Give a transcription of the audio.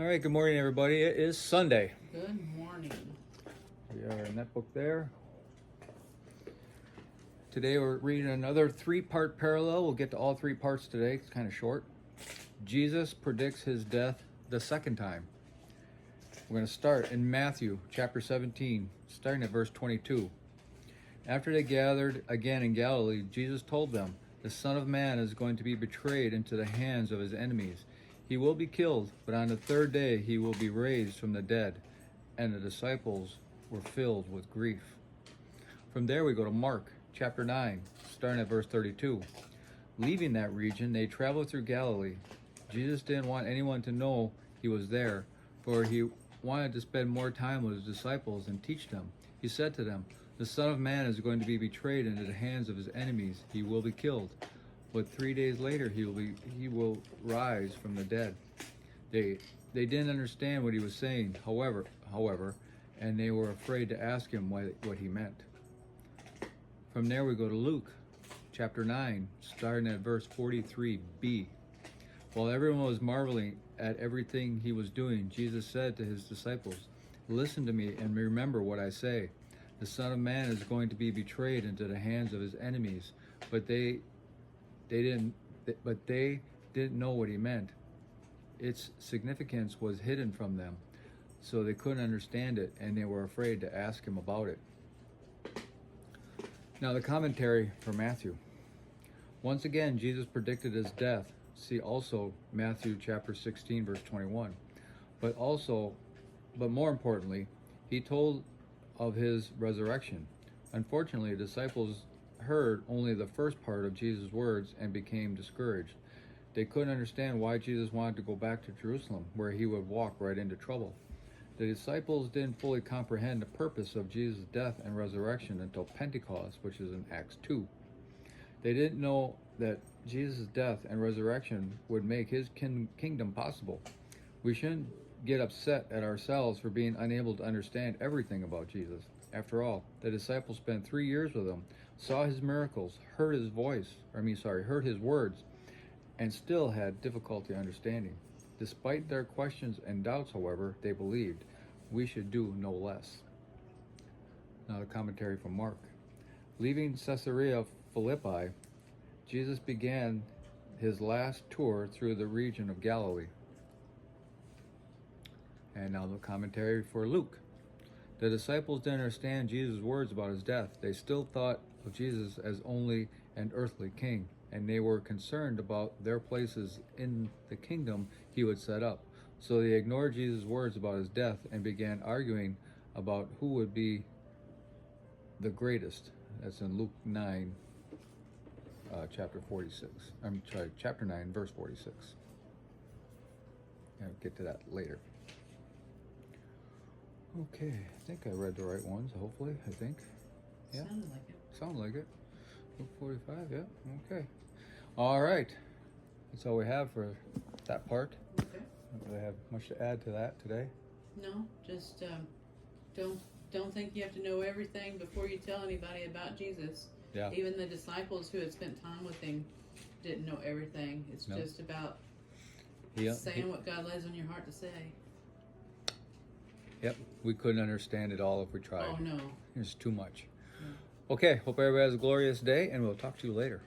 All right, good morning, everybody. It is Sunday. Good morning. We are in that book there. Today we're reading another three-part parallel. We'll get to all three parts today. It's kind of short. Jesus predicts his death the second time. We're going to start in Matthew chapter 17, starting at verse 22. After they gathered again in Galilee, Jesus told them, "The Son of Man is going to be betrayed into the hands of his enemies. He will be killed, but on the third day he will be raised from the dead." And the disciples were filled with grief. From there we go to Mark chapter 9, starting at verse 32. Leaving that region, they traveled through Galilee. Jesus didn't want anyone to know he was there, for he wanted to spend more time with his disciples and teach them. He said to them, "The Son of Man is going to be betrayed into the hands of his enemies. He will be killed, but 3 days later he will rise from the dead." They didn't understand what he was saying, however, and they were afraid to ask him what he meant. From there we go to Luke chapter 9, starting at verse 43b. While everyone was marveling at everything he was doing, Jesus said to his disciples, "Listen to me and remember what I say. The Son of Man is going to be betrayed into the hands of his enemies." But they didn't know what he meant. Its significance was hidden from them, so they couldn't understand it, and they were afraid to ask him about it. Now the commentary for Matthew. Once again, Jesus predicted his death. See also Matthew chapter 16, verse 21. But more importantly, he told of his resurrection. Unfortunately, the disciples heard only the first part of Jesus' words and became discouraged. They couldn't understand why Jesus wanted to go back to Jerusalem, where he would walk right into trouble. The disciples didn't fully comprehend the purpose of Jesus' death and resurrection until Pentecost, which is in Acts 2. They didn't know that Jesus' death and resurrection would make his kingdom possible. We shouldn't get upset at ourselves for being unable to understand everything about Jesus. After all, the disciples spent 3 years with him, saw his miracles, heard his words, and still had difficulty understanding. Despite their questions and doubts, however, they believed. We should do no less. Now the commentary from Mark. Leaving Caesarea Philippi, Jesus began his last tour through the region of Galilee. And now the commentary for Luke. The disciples didn't understand Jesus' words about his death. They still thought of Jesus as only an earthly king, and they were concerned about their places in the kingdom he would set up. So they ignored Jesus' words about his death and began arguing about who would be the greatest. That's in Luke 9, chapter 46. Chapter 9, verse 46. I'll get to that later. Okay, I think I read the right ones, hopefully, I think. Yeah. Sounded like it. Sounds like it. Luke 45, yeah, okay. All right, that's all we have for that part. Okay. Don't really have much to add to that today. No, just don't think you have to know everything before you tell anybody about Jesus. Yeah. Even the disciples who had spent time with him didn't know everything. It's just about saying what God lays on your heart to say. Yep, we couldn't understand it all if we tried. Oh no. There's too much. Yeah. Okay, hope everybody has a glorious day, and we'll talk to you later.